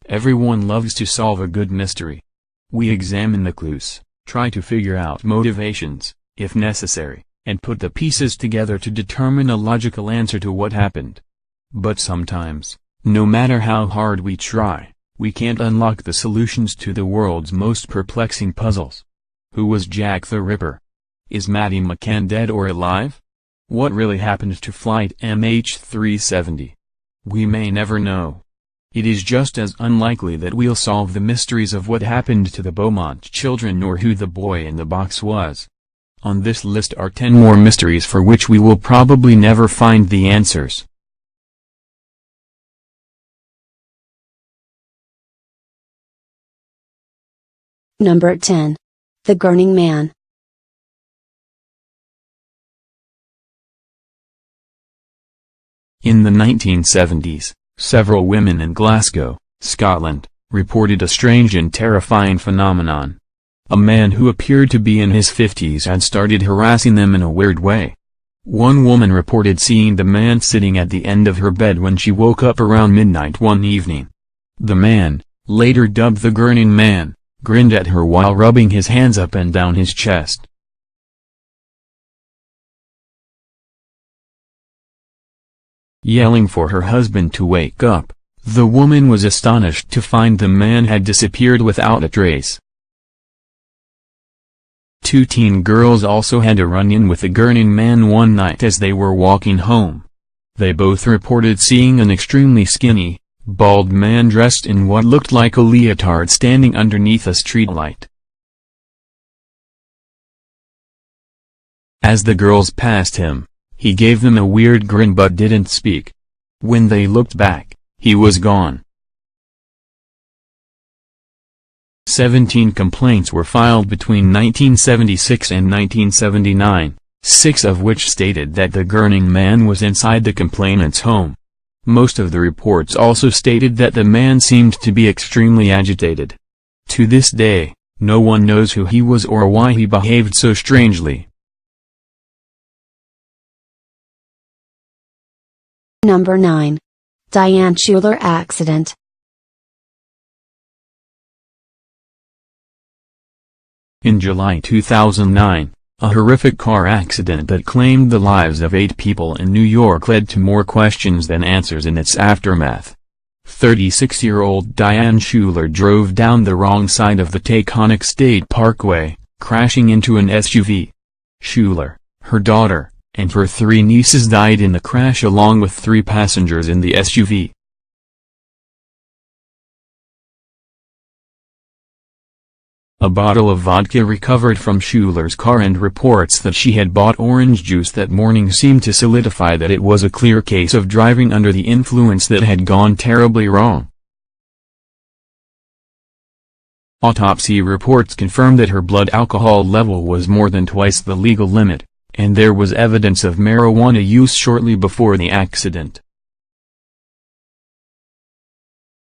Everyone loves to solve a good mystery. We examine the clues, try to figure out motivations, if necessary, and put the pieces together to determine a logical answer to what happened. But sometimes, no matter how hard we try, we can't unlock the solutions to the world's most perplexing puzzles. Who was Jack the Ripper? Is Maddie McCann dead or alive? What really happened to Flight MH370? We may never know. It is just as unlikely that we'll solve the mysteries of what happened to the Beaumont children or who the boy in the box was. On this list are 10 more mysteries for which we will probably never find the answers. Number 10. The Gurning Man. In the 1970s, several women in Glasgow, Scotland, reported a strange and terrifying phenomenon. A man who appeared to be in his 50s had started harassing them in a weird way. One woman reported seeing the man sitting at the end of her bed when she woke up around midnight one evening. The man, later dubbed the Gurning Man, grinned at her while rubbing his hands up and down his chest. Yelling for her husband to wake up, the woman was astonished to find the man had disappeared without a trace. 2 teen girls also had a run-in with the Gurning Man one night as they were walking home. They both reported seeing an extremely skinny, bald man dressed in what looked like a leotard standing underneath a streetlight. As the girls passed him, he gave them a weird grin but didn't speak. When they looked back, he was gone. 17 complaints were filed between 1976 and 1979, 6 of which stated that the Gurning Man was inside the complainant's home. Most of the reports also stated that the man seemed to be extremely agitated. To this day, no one knows who he was or why he behaved so strangely. Number 9. Diane Childr accident. In July 2009, a horrific car accident that claimed the lives of 8 people in New York led to more questions than answers in its aftermath. 36-year-old Diane Childr drove down the wrong side of the Taconic State Parkway, crashing into an SUV. Childr, her daughter, and her 3 nieces died in the crash along with 3 passengers in the SUV. A bottle of vodka recovered from Childr's car and reports that she had bought orange juice that morning seemed to solidify that it was a clear case of driving under the influence that had gone terribly wrong. Autopsy reports confirmed that her blood alcohol level was more than twice the legal limit, and there was evidence of marijuana use shortly before the accident.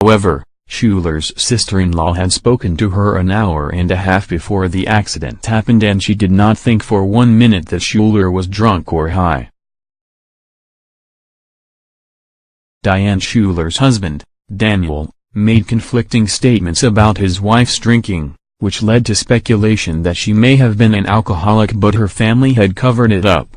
However, Childr's sister-in-law had spoken to her an hour and a half before the accident happened and she did not think for 1 minute that Childr was drunk or high. Diane Childr's husband, Daniel, made conflicting statements about his wife's drinking, which led to speculation that she may have been an alcoholic but her family had covered it up.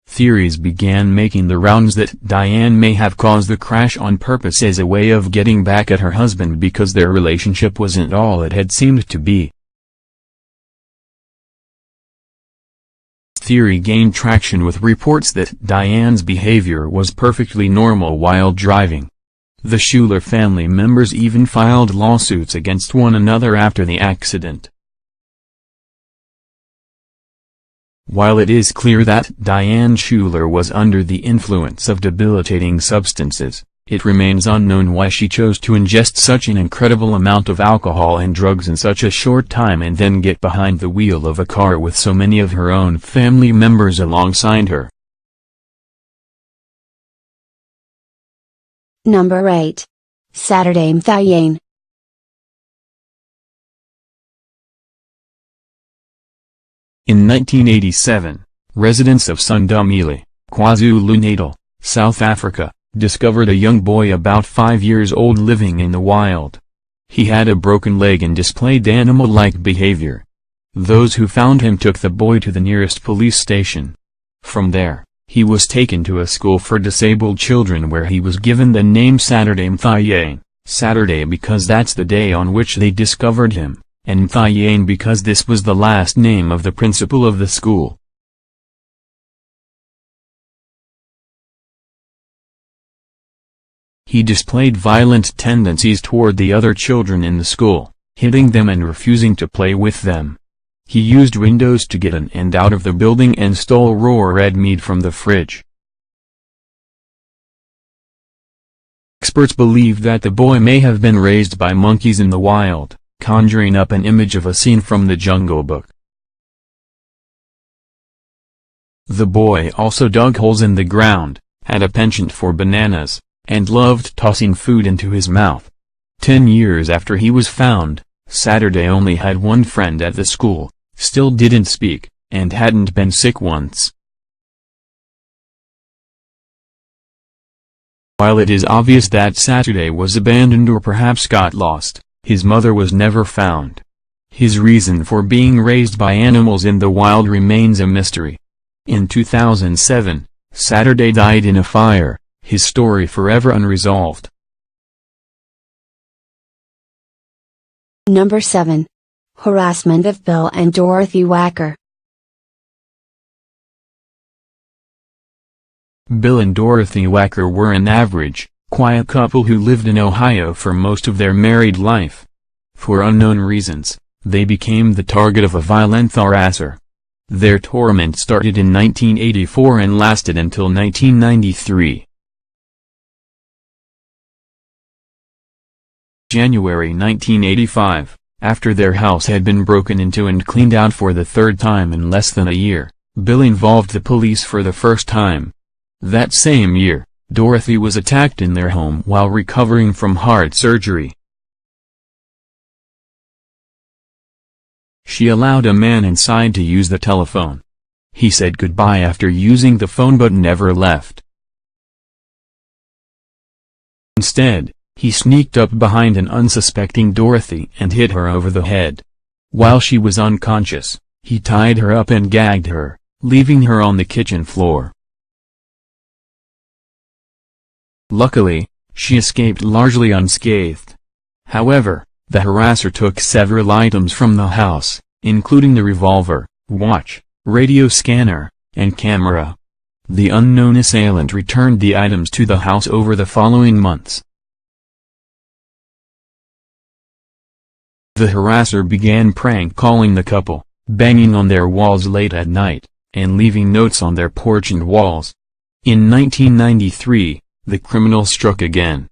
Theories began making the rounds that Diane may have caused the crash on purpose as a way of getting back at her husband because their relationship wasn't all it had seemed to be. Theory gained traction with reports that Diane's behavior was perfectly normal while driving. The Childr family members even filed lawsuits against one another after the accident. While it is clear that Diane Childr was under the influence of debilitating substances, it remains unknown why she chose to ingest such an incredible amount of alcohol and drugs in such a short time and then get behind the wheel of a car with so many of her own family members alongside her. Number 8. Saturday Mthayen. In 1987, residents of Sundumili, KwaZulu-Natal, South Africa, discovered a young boy about 5 years old living in the wild. He had a broken leg and displayed animal-like behavior. Those who found him took the boy to the nearest police station. From there, he was taken to a school for disabled children where he was given the name Saturday Mthayen, Saturday because that's the day on which they discovered him, and Mthayen because this was the last name of the principal of the school. He displayed violent tendencies toward the other children in the school, hitting them and refusing to play with them. He used windows to get in and out of the building and stole raw red meat from the fridge. Experts believe that the boy may have been raised by monkeys in the wild, conjuring up an image of a scene from the Jungle Book. The boy also dug holes in the ground, had a penchant for bananas, and loved tossing food into his mouth. 10 years after he was found, Saturday only had one friend at the school, still didn't speak, and hadn't been sick once. While it is obvious that Saturday was abandoned or perhaps got lost, his mother was never found. His reason for being raised by animals in the wild remains a mystery. In 2007, Saturday died in a fire, his story forever unresolved. Number 7. Harassment of Bill and Dorothy Wacker. Bill and Dorothy Wacker were an average, quiet couple who lived in Ohio for most of their married life. For unknown reasons, they became the target of a violent harasser. Their torment started in 1984 and lasted until 1993. January 1985, after their house had been broken into and cleaned out for the third time in less than a year, Bill involved the police for the first time. That same year, Dorothy was attacked in their home while recovering from heart surgery. She allowed a man inside to use the telephone. He said goodbye after using the phone but never left. Instead, he sneaked up behind an unsuspecting Dorothy and hit her over the head. While she was unconscious, he tied her up and gagged her, leaving her on the kitchen floor. Luckily, she escaped largely unscathed. However, the harasser took several items from the house, including the revolver, watch, radio scanner, and camera. The unknown assailant returned the items to the house over the following months. The harasser began prank calling the couple, banging on their walls late at night, and leaving notes on their porch and walls. In 1993, the criminal struck again.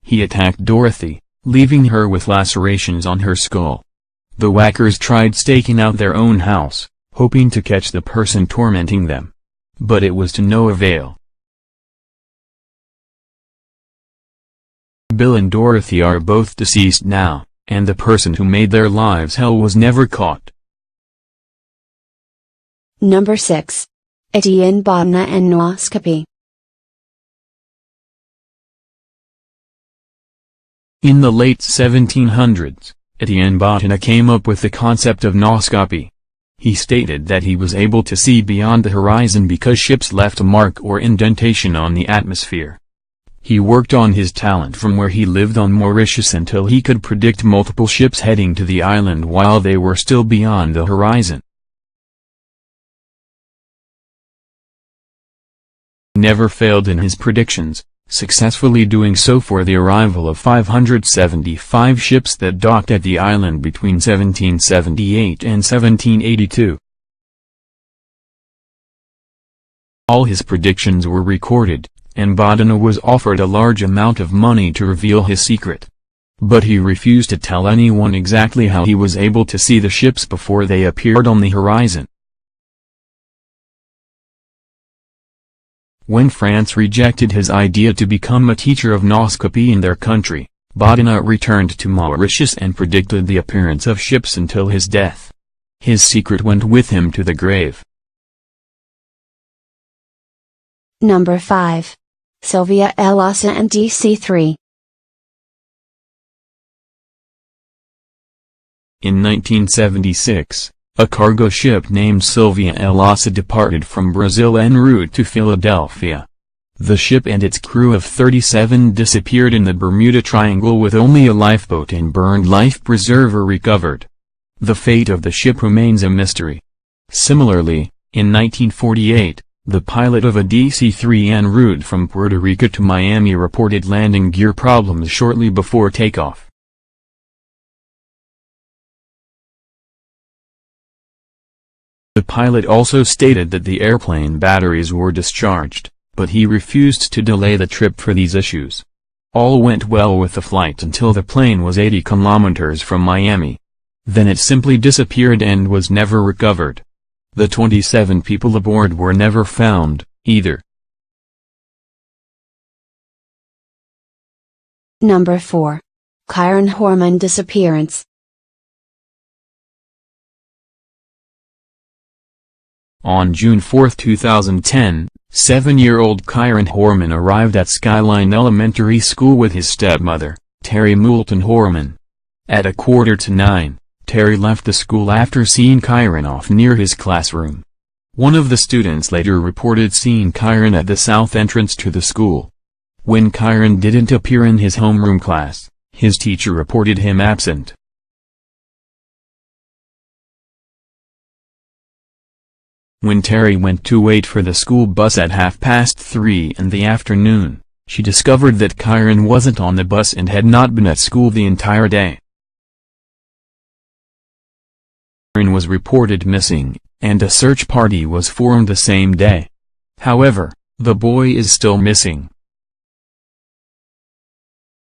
He attacked Dorothy, leaving her with lacerations on her skull. The Wackers tried staking out their own house, hoping to catch the person tormenting them. But it was to no avail. Bill and Dorothy are both deceased now, and the person who made their lives hell was never caught. Number 6. Etienne Bodna and nooscopy. In the late 1700s, Etienne Bodna came up with the concept of nooscopy. He stated that he was able to see beyond the horizon because ships left a mark or indentation on the atmosphere. He worked on his talent from where he lived on Mauritius until he could predict multiple ships heading to the island while they were still beyond the horizon. He never failed in his predictions, successfully doing so for the arrival of 575 ships that docked at the island between 1778 and 1782. All his predictions were recorded, and Bodna was offered a large amount of money to reveal his secret. But he refused to tell anyone exactly how he was able to see the ships before they appeared on the horizon. When France rejected his idea to become a teacher of nooscopy in their country, Bodna returned to Mauritius and predicted the appearance of ships until his death. His secret went with him to the grave. Number 5. Sylvia Elasa and DC-3. In 1976, a cargo ship named Sylvia Elasa departed from Brazil en route to Philadelphia. The ship and its crew of 37 disappeared in the Bermuda Triangle with only a lifeboat and burned life preserver recovered. The fate of the ship remains a mystery. Similarly, in 1948, the pilot of a DC-3 en route from Puerto Rico to Miami reported landing gear problems shortly before takeoff. The pilot also stated that the airplane batteries were discharged, but he refused to delay the trip for these issues. All went well with the flight until the plane was 80 kilometers from Miami. Then it simply disappeared and was never recovered. The 27 people aboard were never found, either. Number 4. Kyron Horman disappearance. On June 4, 2010, 7-year-old Kyron Horman arrived at Skyline Elementary School with his stepmother, Terry Moulton Horman. At 8:45, Terry left the school after seeing Kyron off near his classroom. One of the students later reported seeing Kyron at the south entrance to the school. When Kyron didn't appear in his homeroom class, his teacher reported him absent. When Terry went to wait for the school bus at 3:30 in the afternoon, she discovered that Kyron wasn't on the bus and had not been at school the entire day. Kyron was reported missing, and a search party was formed the same day. However, the boy is still missing.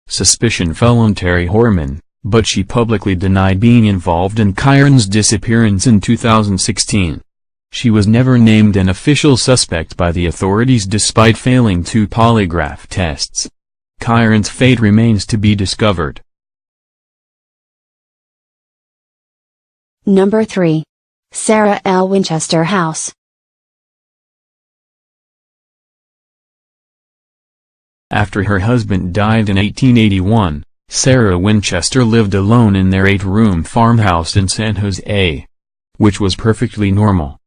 Suspicion fell on Terry Horman, but she publicly denied being involved in Kyron's disappearance in 2016. She was never named an official suspect by the authorities despite failing 2 polygraph tests. Kyron's fate remains to be discovered. Number 3. Sarah L. Winchester House. After her husband died in 1881, Sarah Winchester lived alone in their 8-room farmhouse in San Jose. Which was perfectly normal.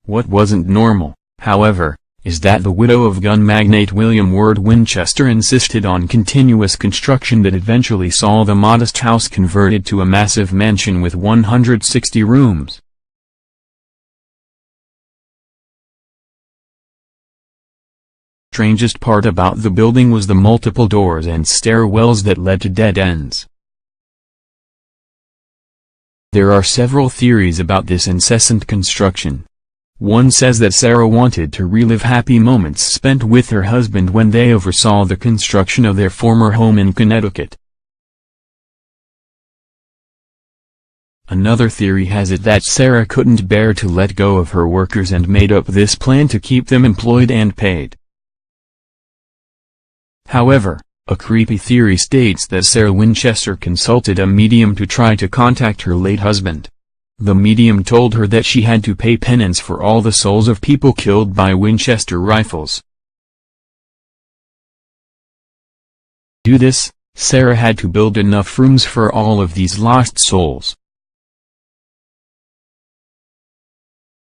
What wasn't normal, however, is that the widow of gun magnate William Ward Winchester insisted on continuous construction that eventually saw the modest house converted to a massive mansion with 160 rooms. Strangest part about the building was the multiple doors and stairwells that led to dead ends. There are several theories about this incessant construction. One says that Sarah wanted to relive happy moments spent with her husband when they oversaw the construction of their former home in Connecticut. Another theory has it that Sarah couldn't bear to let go of her workers and made up this plan to keep them employed and paid. However, a creepy theory states that Sarah Winchester consulted a medium to try to contact her late husband. The medium told her that she had to pay penance for all the souls of people killed by Winchester rifles. To do this, Sarah had to build enough rooms for all of these lost souls.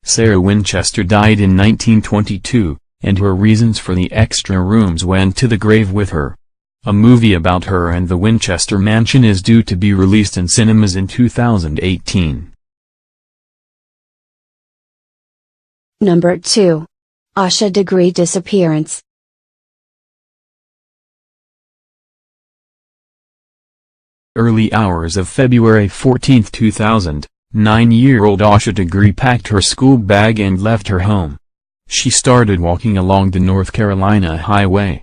Sarah Winchester died in 1922, and her reasons for the extra rooms went to the grave with her. A movie about her and the Winchester mansion is due to be released in cinemas in 2018. Number 2. Asha Degree disappearance. Early hours of February 14, 2000, 9-year-old Asha Degree packed her school bag and left her home. She started walking along the North Carolina highway.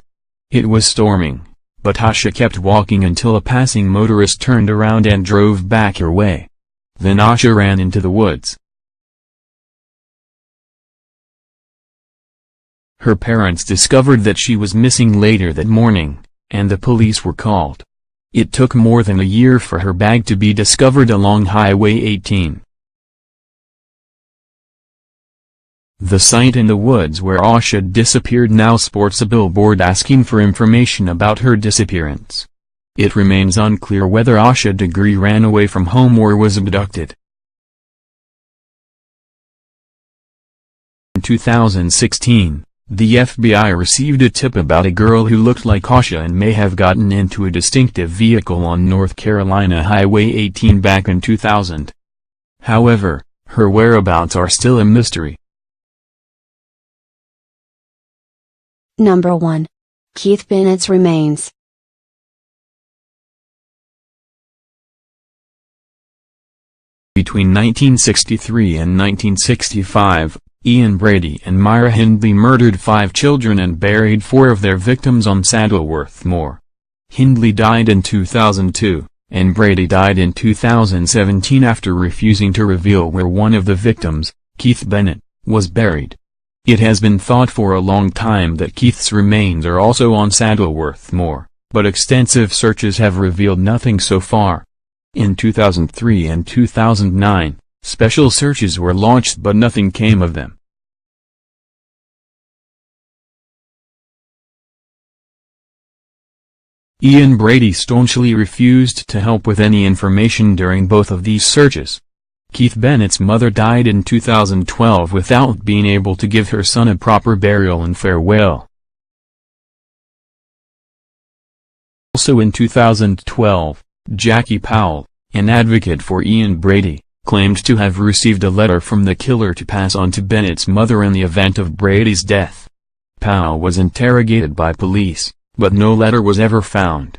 It was storming, but Asha kept walking until a passing motorist turned around and drove back her way. Then Asha ran into the woods. Her parents discovered that she was missing later that morning, and the police were called. It took more than a year for her bag to be discovered along Highway 18. The site in the woods where Asha disappeared now sports a billboard asking for information about her disappearance. It remains unclear whether Asha Degree ran away from home or was abducted. In 2016, the FBI received a tip about a girl who looked like Asha and may have gotten into a distinctive vehicle on North Carolina Highway 18 back in 2000. However, her whereabouts are still a mystery. Number 1. Keith Bennett's remains. Between 1963 and 1965, Ian Brady and Myra Hindley murdered 5 children and buried 4 of their victims on Saddleworth Moor. Hindley died in 2002, and Brady died in 2017 after refusing to reveal where one of the victims, Keith Bennett, was buried. It has been thought for a long time that Keith's remains are also on Saddleworth Moor, but extensive searches have revealed nothing so far. In 2003 and 2009, special searches were launched but nothing came of them. Ian Brady staunchly refused to help with any information during both of these searches. Keith Bennett's mother died in 2012 without being able to give her son a proper burial and farewell. Also in 2012, Jackie Powell, an advocate for Ian Brady, claimed to have received a letter from the killer to pass on to Bennett's mother in the event of Brady's death. Powell was interrogated by police, but no letter was ever found.